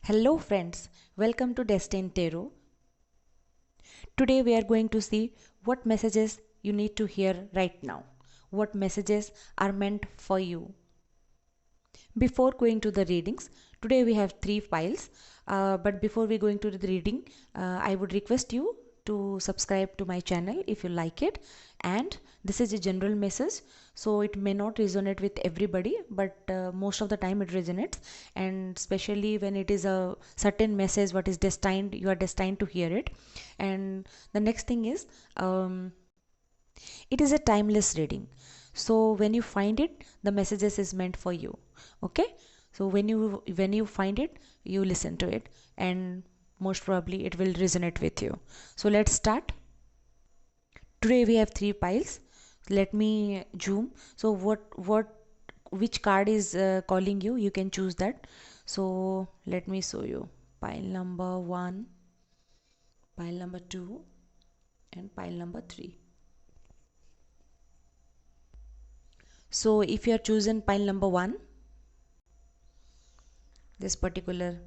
Hello friends, welcome to Destined Tarot. Today we are going to see what messages you need to hear right now. What messages are meant for you. Before going to the readings, today we have three files. But before we going to the reading, I would request you to subscribe to my channel if you like it. And this is a general message, so it may not resonate with everybody, but most of the time it resonates. And especially when it is a certain message, what is destined, you are destined to hear it. And the next thing is, it is a timeless reading, so when you find it, the messages is meant for you. Okay, so when you find it, you listen to it, and most probably it will resonate with you. So let's start. Today we have three piles. Let me zoom. So which card is calling you, you can choose that. So let me show you pile number 1, pile number 2, and pile number 3. So if you are chosen pile number 1, this particular,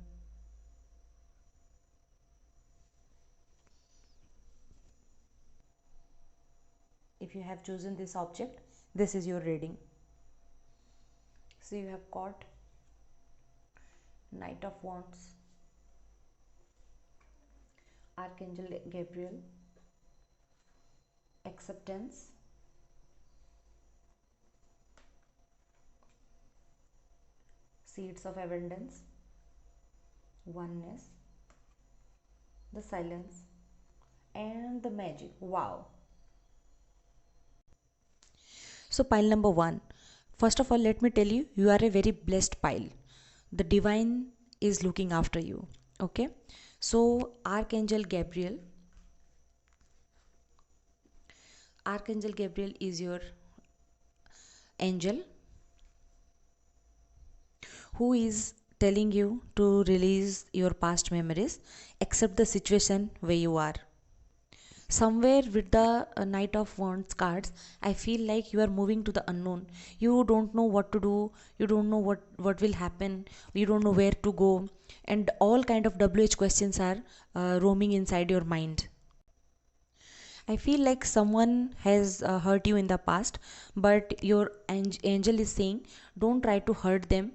if you have chosen this object, this is your reading. So you have got Knight of Wands, Archangel Gabriel, Acceptance, Seeds of Abundance, Oneness, the Silence, and the Magic. Wow. So pile number 1, first of all, let me tell you, you are a very blessed pile. The divine is looking after you. Okay, so Archangel Gabriel is your angel who is telling you to release your past memories, accept the situation where you are. Somewhere with the Knight of Wands cards, I feel like you are moving to the unknown. You don't know what to do, you don't know what will happen, you don't know where to go, and all kind of WH questions are roaming inside your mind. I feel like someone has hurt you in the past, but your angel is saying don't try to hurt them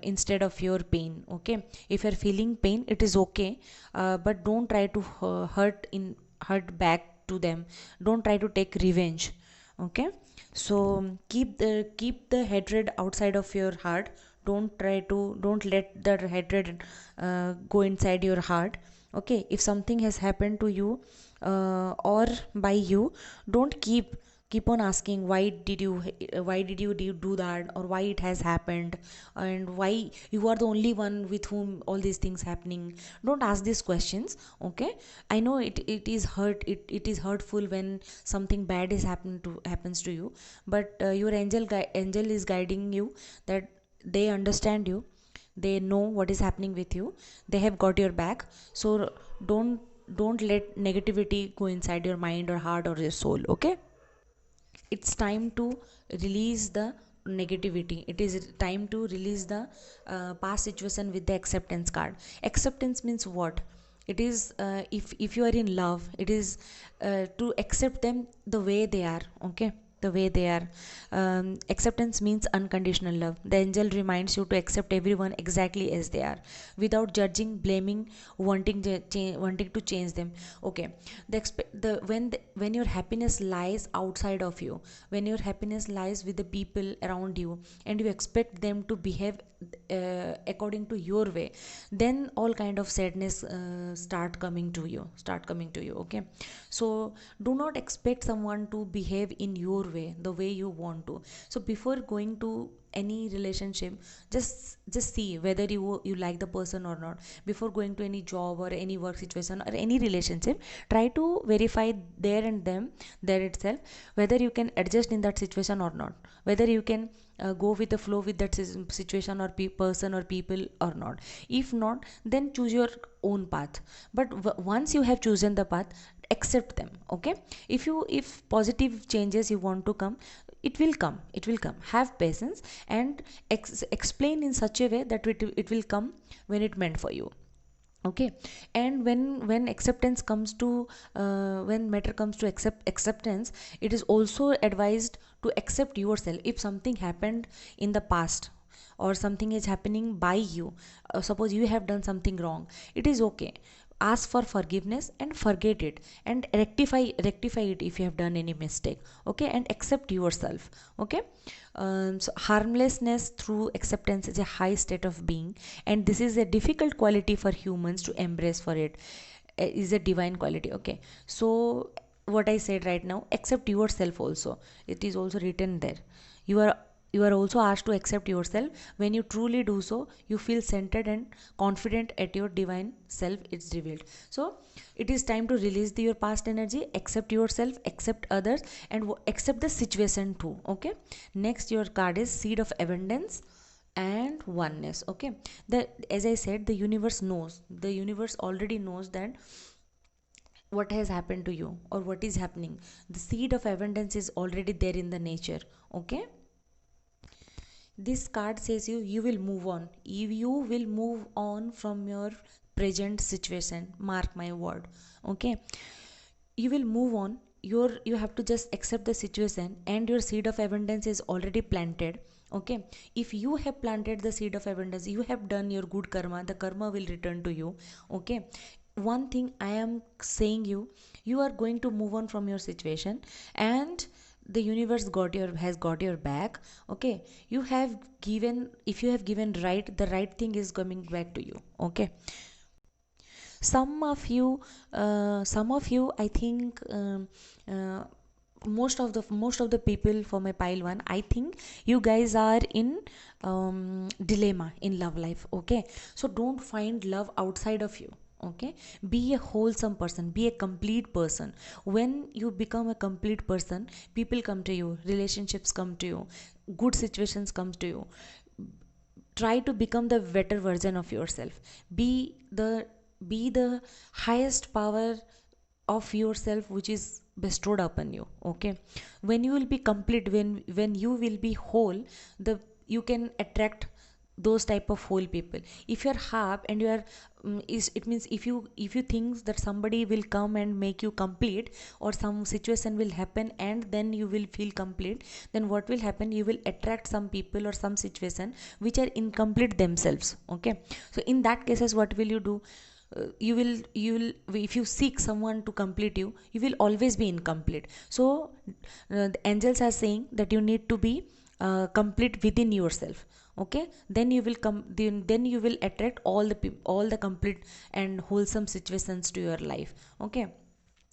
instead of your pain. Okay, if you're feeling pain, it is okay, but don't try to hurt back to them. Don't try to take revenge. Okay, so keep the hatred outside of your heart. Don't let the hatred go inside your heart. Okay, if something has happened to you or by you, don't keep on asking why did you do that, or why it has happened, and why you are the only one with whom all these things happening. Don't ask these questions. Okay, I know it is hurtful when something bad happens to you, but your angel is guiding you, that they understand you, they know what is happening with you, they have got your back. So don't let negativity go inside your mind or heart or your soul. Okay, it's time to release the negativity. It is time to release the past situation with the acceptance card. Acceptance means what? It is if you are in love, it is to accept them the way they are. Okay, the way they are. Acceptance means unconditional love. The angel reminds you to accept everyone exactly as they are, without judging, blaming, wanting to change them. Okay, when your happiness lies outside of you, when your happiness lies with the people around you, and you expect them to behave according to your way, then all kind of sadness start coming to you. Okay, so do not expect someone to behave in your way, the way you want to. So before going to any relationship, just see whether you like the person or not. Before going to any job or any work situation or any relationship, try to verify there and them, there itself, whether you can adjust in that situation or not, whether you can go with the flow with that situation or person or people or not. If not, then choose your own path. But once you have chosen the path, accept them. Okay, if positive changes you want to come, it will come. Have patience and explain in such a way that it will come when it meant for you. Okay. And when acceptance comes to when matter comes to acceptance, it is also advised to accept yourself. If something happened in the past or something is happening by you, suppose you have done something wrong, it is okay. Ask for forgiveness and forget it, and rectify it if you have done any mistake. Okay. And accept yourself. Okay. So harmlessness through acceptance is a high state of being, and this is a difficult quality for humans to embrace. For it is a divine quality. Okay. So what I said right now, accept yourself also, it is also written there. You are you are also asked to accept yourself. When you truly do so, you feel centered and confident at your divine self, it's revealed. So it is time to release your past energy, accept yourself, accept others, and accept the situation too. Okay. Next, your card is seed of abundance and oneness. Okay. The As I said, the universe already knows that what has happened to you or what is happening. The seed of abundance is already there in the nature. Okay. This card says you will move on. You will move on from your present situation, mark my word. Okay. You will move on. You have to just accept the situation, and your seed of abundance is already planted. Okay. If you have planted the seed of abundance, you have done your good karma, the karma will return to you. Okay. One thing I am saying, you are going to move on from your situation, and the universe has got your back. Okay. You have given, if you have given right, the right thing is coming back to you. Okay. Some of you I think, uh, most of the people for my pile one, I think you guys are in dilemma in love life. Okay. So don't find love outside of you. Okay. Be a wholesome person, be a complete person. When you become a complete person, people come to you, relationships come to you, good situations come to you. Try to become the better version of yourself. Be the be the highest power of yourself which is bestowed upon you. Okay. When you will be complete, when you will be whole, the you can attract those type of whole people. If you're half and you are, is it means, if you think that somebody will come and make you complete, or some situation will happen and then you will feel complete, then what will happen, you will attract some people or some situation which are incomplete themselves. Okay. So in that cases, what will you do? You will if you seek someone to complete you, you will always be incomplete. So the angels are saying that you need to be complete within yourself. Okay. Then you will come, then you will attract all the complete and wholesome situations to your life. Okay.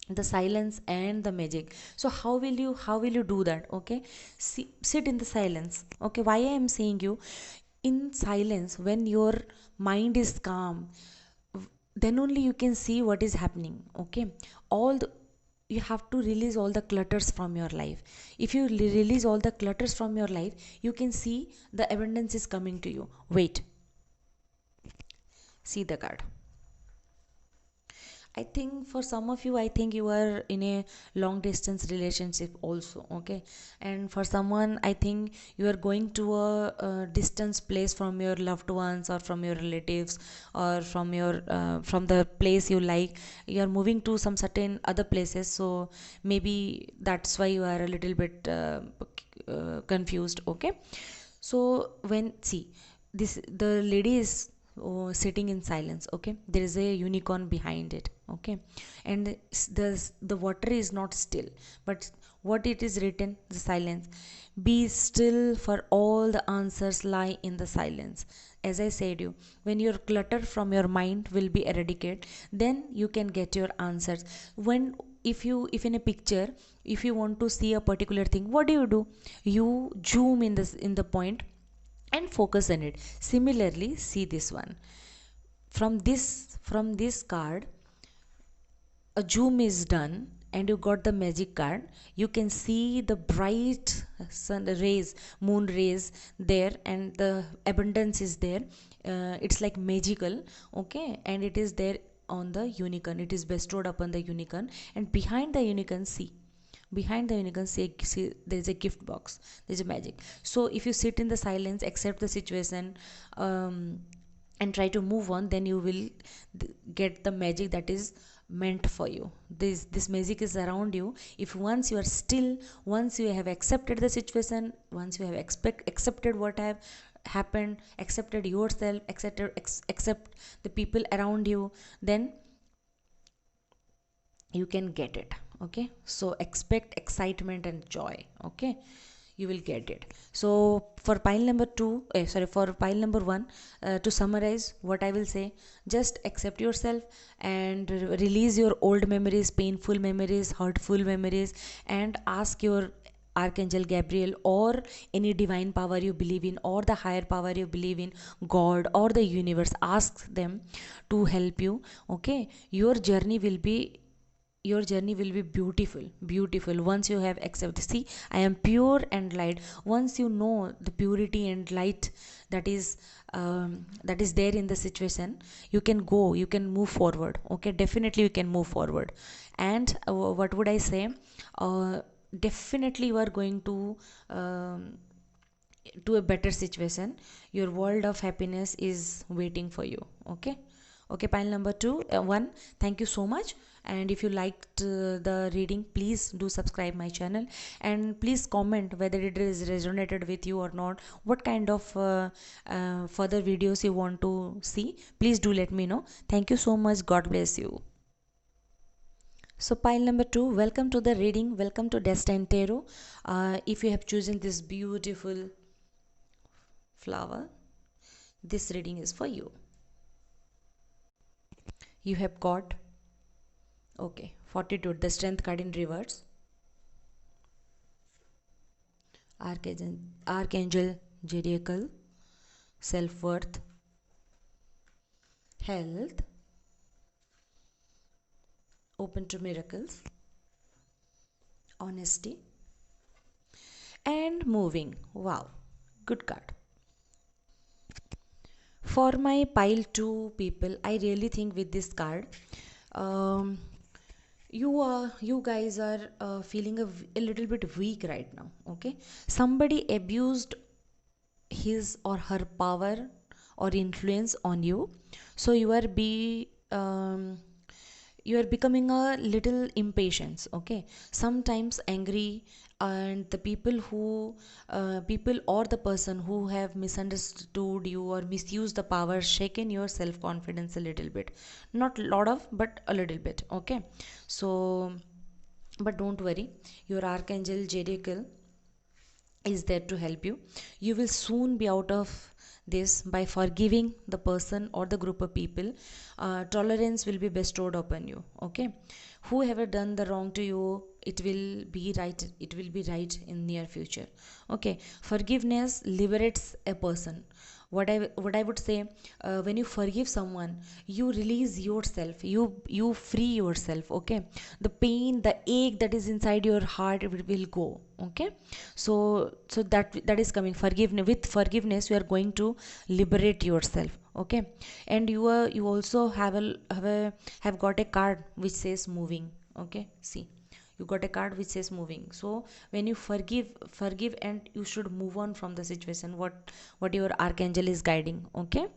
The silence and the magic. So how will you do that? Okay. Sit in the silence. Okay. Why I am saying you, in silence, when your mind is calm, then only you can see what is happening. Okay. You have to release all the clutters from your life. If you release all the clutters from your life, you can see the abundance is coming to you. Wait, see the card. I think for some of you, I think you are in a long distance relationship also. Okay. And for someone, I think you are going to a distance place from your loved ones or from your relatives, or from the place you like. You are moving to some certain other places. So maybe that's why you are a little bit confused. Okay. So when, see, this, the lady is sitting in silence. Okay. There is a unicorn behind it. Okay. And the water is not still, but what it is written, the silence, be still, for all the answers lie in the silence. As I said you, when your clutter from your mind will be eradicated, then you can get your answers. When, if in a picture, if you want to see a particular thing, what do? You zoom in the point and focus on it. Similarly, see this one. From this card, a zoom is done and you got the magic card. You can see the bright sun rays, moon rays there, and the abundance is there. It's like magical. Okay. And it is there on the unicorn, it is bestowed upon the unicorn, and behind the unicorn, see Behind the unicorn, see, there is a gift box, there's a magic. So if you sit in the silence, accept the situation, um, and try to move on, then you will get the magic that is meant for you. This magic is around you. If once you are still, once you have accepted the situation, once you have accepted what have happened, accepted yourself, accept the people around you, then you can get it. Okay, so expect excitement and joy. Okay, you will get it. So for pile number 2, for pile number 1, to summarize what I will say, just accept yourself and release your old memories, painful memories, hurtful memories, and ask your Archangel Gabriel or any divine power you believe in, or the higher power you believe in, God or the universe, ask them to help you. Okay, your journey will be beautiful once you have accepted. See, I am pure and light. Once you know the purity and light that is there in the situation, you can go, you can move forward. Okay, definitely you can move forward. And what would I say, uh, definitely you are going to a better situation. Your world of happiness is waiting for you. Okay, okay, pile number 1, thank you so much. And if you liked the reading, please do subscribe my channel, and please comment whether it is resonated with you or not, what kind of further videos you want to see. Please do let me know. Thank you so much. God bless you. So pile number 2, welcome to the reading, welcome to Destined Tarot. If you have chosen this beautiful flower, this reading is for you. You have got, okay, Fortitude, the Strength card in reverse, Archangel Jericho, Self-Worth, Health, Open to Miracles, Honesty, and Moving. Wow, good card. For my pile 2 people, I really think with this card, um, you guys are feeling a little bit weak right now. Okay, somebody abused his or her power or influence on you, so you are becoming a little impatient. Okay, sometimes angry, and the people or the person who have misunderstood you or misused the power, shaken your self confidence a little bit, not a lot of, but a little bit. Okay, so but don't worry, your Archangel Jericho is there to help you. You will soon be out of this by forgiving the person or the group of people. Tolerance will be bestowed upon you. Okay, whoever done the wrong to you, it will be right in near future. Okay, forgiveness liberates a person. What I would say, when you forgive someone, you release yourself, you free yourself. Okay, the pain, the ache that is inside your heart, it will go. Okay, so that is coming. Forgiveness, with forgiveness you are going to liberate yourself. Okay, and you also have got a card which says moving. Okay, see, you got a card which says moving. So when you forgive, and you should move on from the situation, what your archangel is guiding. Okay,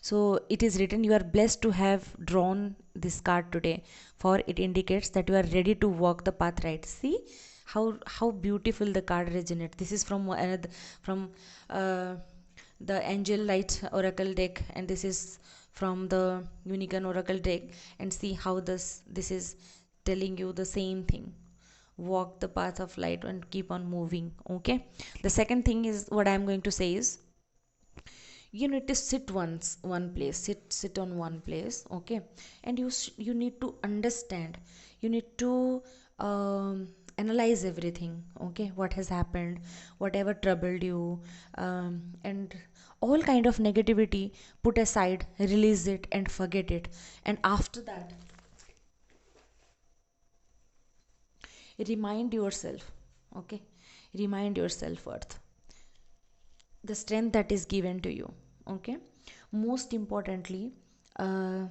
so it is written, you are blessed to have drawn this card today, for it indicates that you are ready to walk the path right. See how beautiful the card resonates. This is from another, from uh, the Angel Light Oracle deck, and this is from the Unicorn Oracle deck. And see how this is telling you the same thing: walk the path of light and keep on moving. Okay, the second thing is, what I am going to say is, you need to one place, sit on one place. Okay, and you need to understand, you need to analyze everything. Okay, what has happened, whatever troubled you, and all kind of negativity, put aside, release it and forget it. And after that, remind yourself. Okay, remind your self-worth, the strength that is given to you. Okay, most importantly, uh,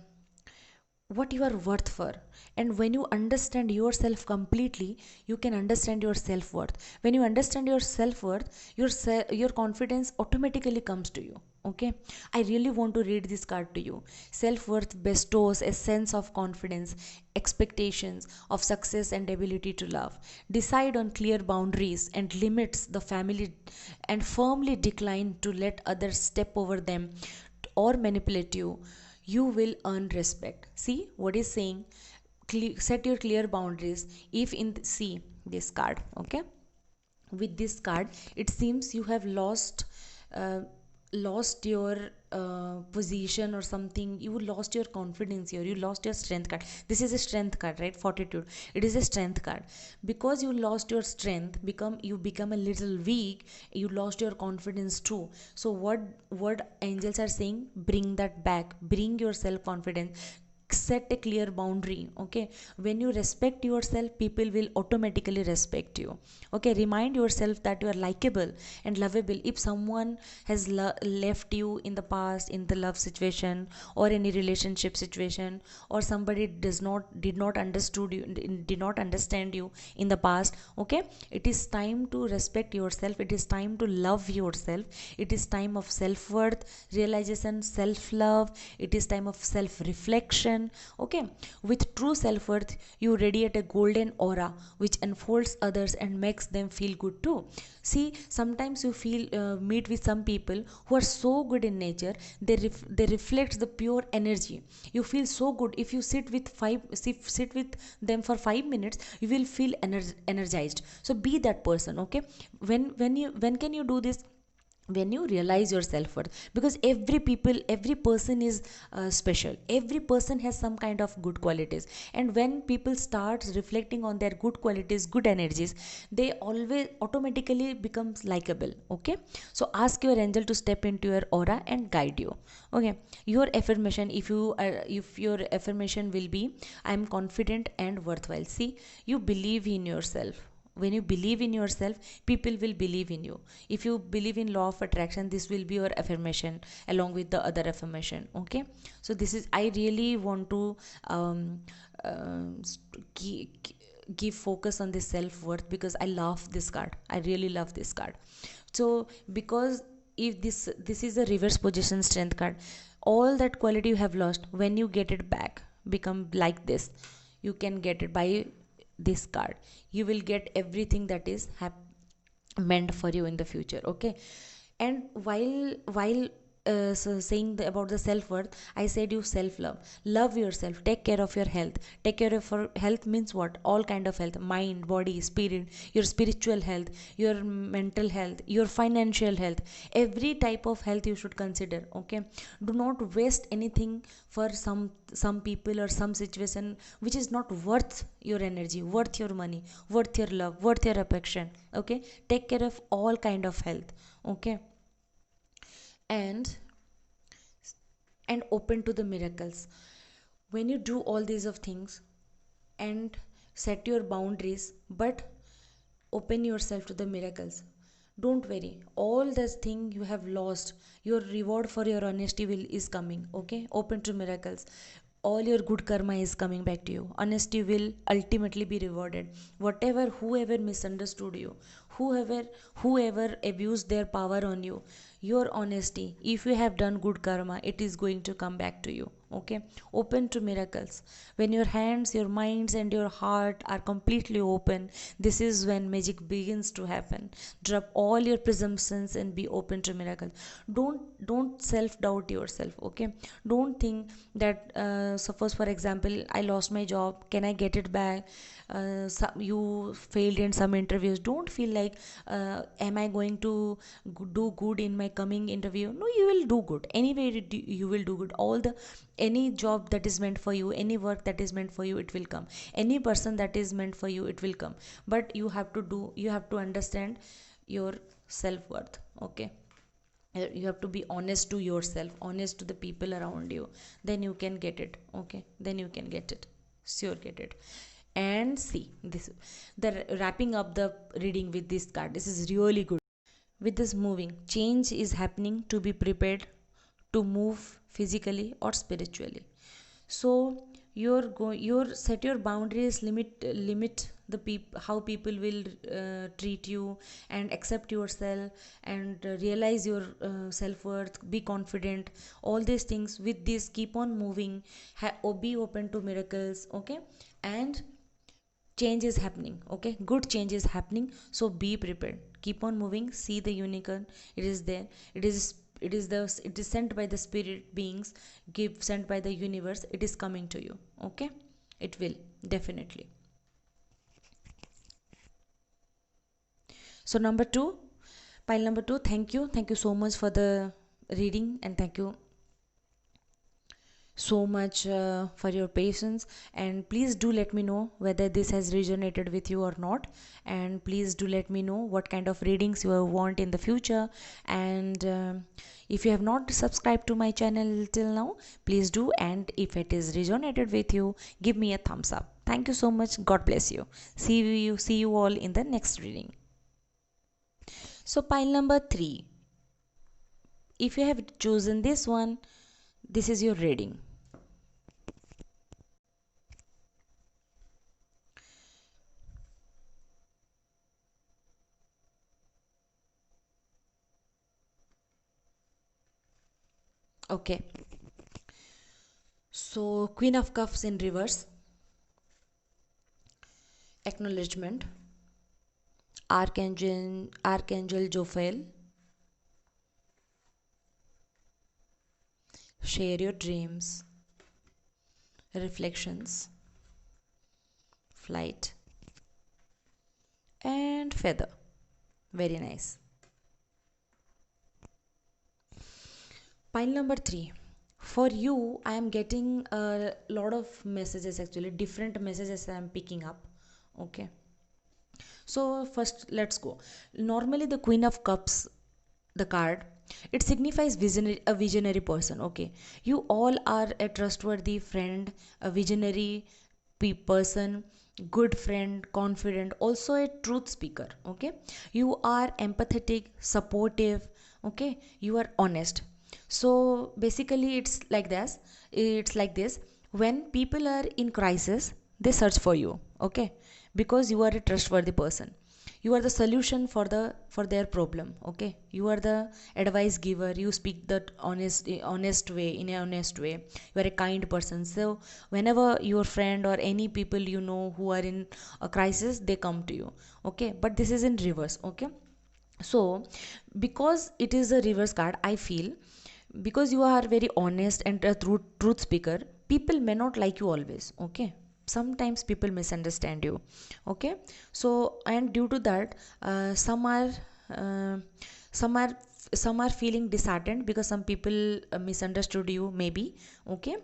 what you are worth for. And when you understand yourself completely, you can understand your self-worth. When you understand your self-worth, your confidence automatically comes to you. Okay, I really want to read this card to you. Self-worth bestows a sense of confidence, expectations of success, and ability to love. Decide on clear boundaries and limits the family, and firmly decline to let others step over them or manipulate you. You will earn respect. See what is saying? Set your clear boundaries. If in see this card, okay, with this card it seems you have uh, lost your position or something. You lost your confidence here, you lost your strength card. This is a strength card, right? Fortitude, it is a strength card. Because you lost your strength, you become a little weak, you lost your confidence too. So what angels are saying, bring that back, bring your self confidence, set a clear boundary. Okay, when you respect yourself, people will automatically respect you. Okay, remind yourself that you are likable and lovable. If someone has left you in the past, in the love situation or any relationship situation, or somebody did not understood you, did not understand you in the past, okay, it is time to respect yourself, it is time to love yourself, it is time of self worth realization, self love, it is time of self reflection. Okay, with true self worth, you radiate a golden aura which enfolds others and makes them feel good too. See, sometimes you feel meet with some people who are so good in nature, they reflect the pure energy. You feel so good if you sit with them for 5 minutes, you will feel energized. So be that person. Okay, when can you do this? When you realize your self-worth, because every person is special, every person has some kind of good qualities, and when people start reflecting on their good qualities, good energies, they always automatically becomes likable. Okay, so ask your angel to step into your aura and guide you. Okay, your affirmation, if your affirmation will be, I am confident and worthwhile. See, you believe in yourself. When you believe in yourself, people will believe in you. If you believe in law of attraction, this will be your affirmation along with the other affirmation. Okay, so this is, I really want to um, give focus on this self-worth, because I love this card, I really love this card. So because if this is a reverse position strength card, all that quality you have lost, when you get it back, become like this. You can get it by this card. You will get everything that is meant for you in the future. Okay, and while saying about the self-worth, I said you self-love. Love yourself, take care of your health. Take care of your health means what? All kind of health: mind, body, spirit, your spiritual health, your mental health, your financial health, every type of health you should consider. Okay, do not waste anything for some people or some situation which is not worth your energy, worth your money, worth your love, worth your affection. Okay, take care of all kind of health. Okay, and open to the miracles. When you do all these of things and set your boundaries, but open yourself to the miracles, don't worry, all this thing you have lost, your reward for your honesty will is coming. Okay, open to miracles. All your good karma is coming back to you. Honesty will ultimately be rewarded. Whatever, whoever misunderstood you, whoever whoever abused their power on you, your honesty, if you have done good karma, it is going to come back to you. Okay, open to miracles. When your hands, your minds and your heart are completely open, this is when magic begins to happen. Drop all your presumptions and be open to miracles. Don't self doubt yourself. Okay, don't think that suppose for example, I lost my job, can I get it back? You failed in some interviews, don't feel like am I going to do good in my coming interview? No, you will do good anyway. You will do good. All the, any job that is meant for you, any work that is meant for you, it will come. Any person that is meant for you, it will come. But you have to understand your self-worth. Okay, you have to be honest to yourself, honest to the people around you, then you can get it. Okay, then you can get it, sure get it. And see this, the wrapping up the reading with this card, this is really good. With this moving, change is happening, to be prepared to move physically or spiritually. So your set your boundaries, limit the how people will treat you, and accept yourself, and realize your self-worth, be confident, all these things. With this, keep on moving, be open to miracles, okay? And change is happening, okay? Good change is happening, so be prepared, keep on moving, see the unicorn. It is there. It is sent by the spirit beings, give sent by the universe. It is coming to you, okay? It will, definitely. So number 2, pile number 2, thank you so much for the reading, and thank you so much for your patience. And please do let me know whether this has resonated with you or not, and please do let me know what kind of readings you want in the future. And if you have not subscribed to my channel till now, please do, and if it is resonated with you, give me a thumbs up. Thank you so much. God bless you. See you all in the next reading. So pile number 3, if you have chosen this one, this is your reading. Okay, so Queen of Cups in reverse, acknowledgement, Archangel Jophiel, share your dreams, reflections, flight, and feather. Very nice. Pile number 3. For you, I am getting a lot of messages, actually, different messages I am picking up. Okay. So, first, let's go. Normally, the Queen of Cups, the card, it signifies a visionary person. Okay. You all are a trustworthy friend, a visionary person, good friend, confident, also a truth speaker. Okay. You are empathetic, supportive. Okay. You are honest. So basically it's like this: when people are in crisis, they search for you, okay? Because you are a trustworthy person, you are the solution for their problem, okay? You are the advice giver, you speak that honest way, in an honest way. You are a kind person, so whenever your friend or any people you know who are in a crisis, they come to you, okay? But this is in reverse, okay? So because it is a reverse card, I feel, because you are very honest and a truth speaker, people may not like you always, okay? Sometimes people misunderstand you, okay? So, and due to that, uh, some are some are feeling disheartened because some people misunderstood you, maybe, okay?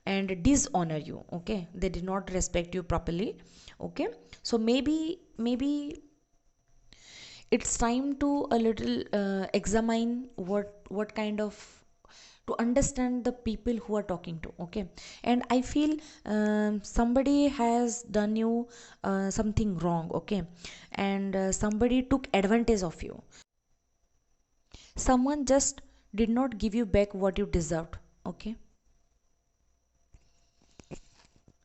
And dishonor you, okay? They did not respect you properly, okay? So maybe it's time to a little examine what kind of, to understand the people who are talking to, okay? And I feel somebody has done you something wrong, okay? And somebody took advantage of you. Someone just did not give you back what you deserved, okay?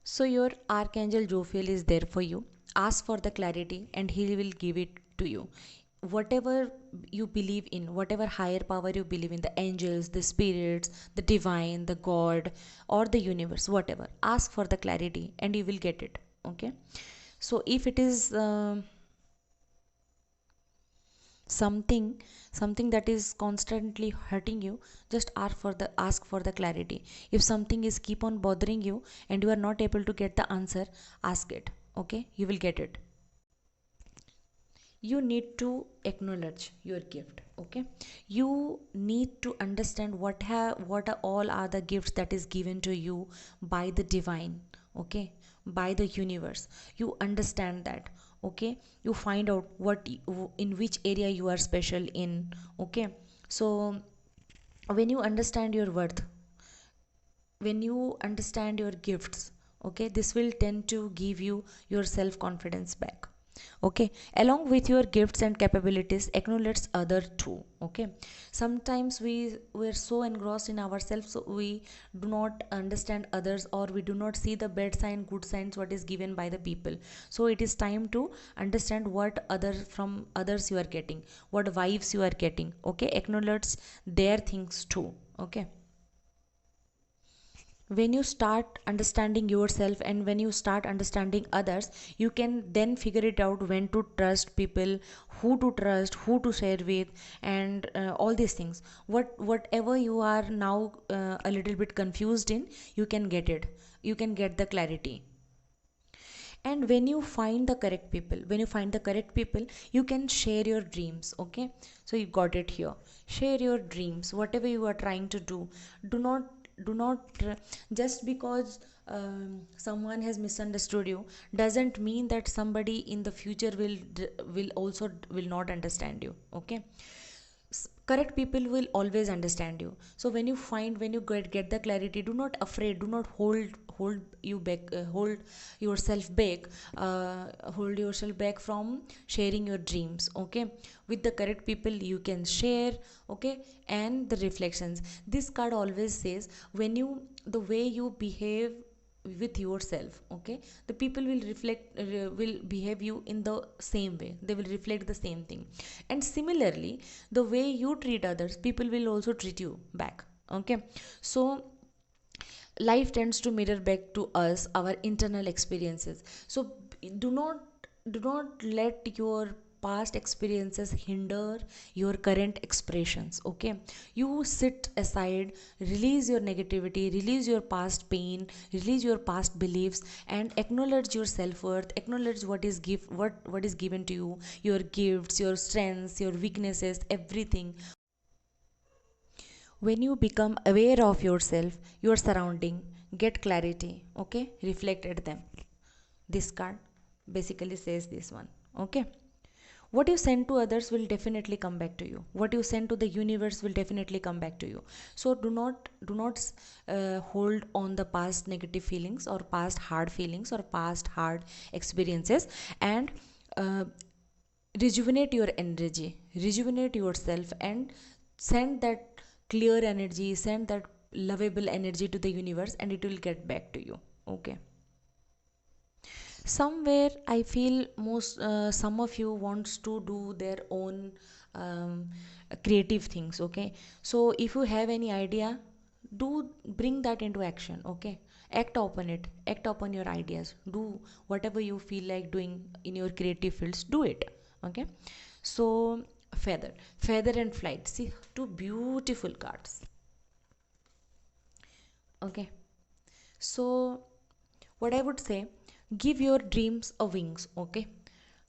So your Archangel Jophiel is there for you. Ask for the clarity and he will give it to you. Whatever you believe in, whatever higher power you believe in, the angels, the spirits, the divine, the God, or the universe, whatever, ask for the clarity and you will get it. Okay. So if it is something that is constantly hurting you, just ask for the clarity. If something is keep on bothering you and you are not able to get the answer, ask it, okay? You will get it. You need to acknowledge your gift, okay? You need to understand what are all are the gifts that is given to you by the divine, okay? By the universe. You understand that, okay? You find out in which area you are special in, okay? So when you understand your worth, when you understand your gifts, okay, this will tend to give you your self confidence back. Okay, along with your gifts and capabilities, acknowledge other too. Okay, sometimes we're so engrossed in ourselves, so we do not understand others, or we do not see the bad sign, good signs what is given by the people. So it is time to understand what others, from others you are getting, what vibes you are getting. Okay, acknowledge their things too. Okay, when you start understanding yourself and when you start understanding others, you can then figure it out when to trust people, who to trust, who to share with, and all these things. Whatever you are now a little bit confused in, you can get it, you can get the clarity. And when you find the correct people, when you find the correct people, you can share your dreams. Okay, so you got it here. Share your dreams, whatever you are trying to do. Do not just because someone has misunderstood you doesn't mean that somebody in the future will also will not understand you. Okay, correct people will always understand you. So when you find, when you get the clarity, do not afraid, do not hold you back, hold yourself back from sharing your dreams. Okay, with the correct people you can share. Okay, and the reflections, this card always says, when you, the way you behave with yourself, okay, the people will reflect, will behave you in the same way, they will reflect the same thing. And similarly, the way you treat others, people will also treat you back. Okay, so life tends to mirror back to us our internal experiences. So do not let your past experiences hinder your current expressions. Okay, you sit aside, release your negativity, release your past pain, release your past beliefs, and acknowledge your self-worth, acknowledge what is given to you, your gifts, your strengths, your weaknesses, everything. When you become aware of yourself, your surrounding, get clarity. Okay, reflect at them. This card basically says this one. Okay, what you send to others will definitely come back to you, what you send to the universe will definitely come back to you. So do not hold on the past negative feelings, or past hard feelings, or past hard experiences, and uh, rejuvenate your energy, rejuvenate yourself, and send that clear energy, send that lovable energy to the universe, and it will get back to you. Okay, somewhere I feel most some of you wants to do their own um, creative things. Okay, so if you have any idea, do bring that into action. Okay, act upon it, act upon your ideas, do whatever you feel like doing in your creative fields, do it. Okay, so feather and flight, see, two beautiful cards. Okay, so what I would say, give your dreams a wings. Okay,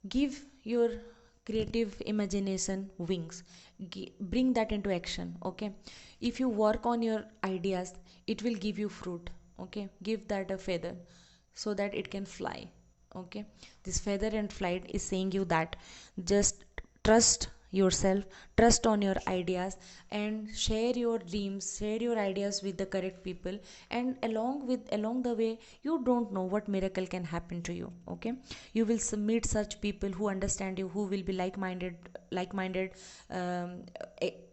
give your creative imagination wings. Bring that into action. Okay, if you work on your ideas, it will give you fruit. Okay, give that a feather so that it can fly. Okay, this feather and flight is saying you that just trust yourself, trust on your ideas, and share your dreams, share your ideas with the correct people. And along the way, you don't know what miracle can happen to you. Okay, you will meet such people who understand you, who will be like minded um,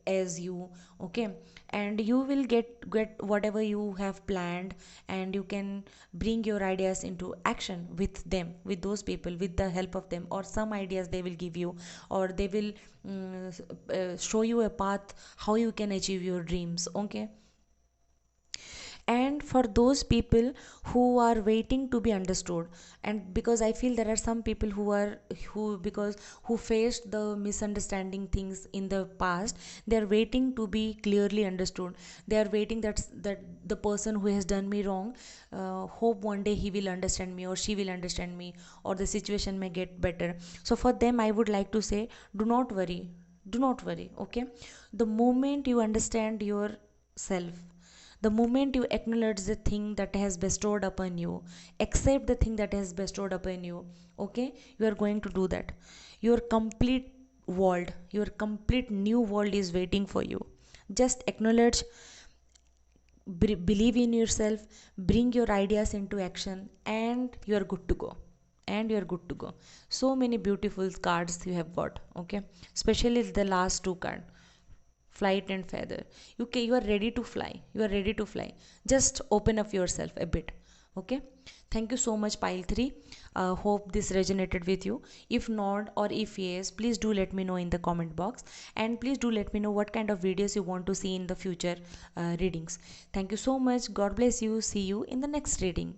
as you. Okay, and you will get whatever you have planned, and you can bring your ideas into action with them, with those people, with the help of them, or some ideas they will give you, or they will show you a path how you can achieve your dreams. Okay, and for those people who are waiting to be understood, and because I feel there are some people who faced the misunderstanding things in the past, they are waiting to be clearly understood. They are waiting that the person who has done me wrong, hope one day he will understand me, or she will understand me, or the situation may get better. So for them I would like to say, do not worry, do not worry. Okay, the moment you understand yourself, the moment you acknowledge the thing that has bestowed upon you, accept the thing that has bestowed upon you. Okay, you are going to do that. Your complete world, your complete new world is waiting for you. Just acknowledge, believe in yourself, bring your ideas into action, and you are good to go. and you're good to go. So many beautiful cards you have got. Okay, especially the last two card, flight and feather. You are ready to fly, you are ready to fly. Just open up yourself a bit. Okay, thank you so much, pile 3. Hope this resonated with you. If not, or if yes, please do let me know in the comment box, and please do let me know what kind of videos you want to see in the future readings. Thank you so much. God bless you. See you in the next reading.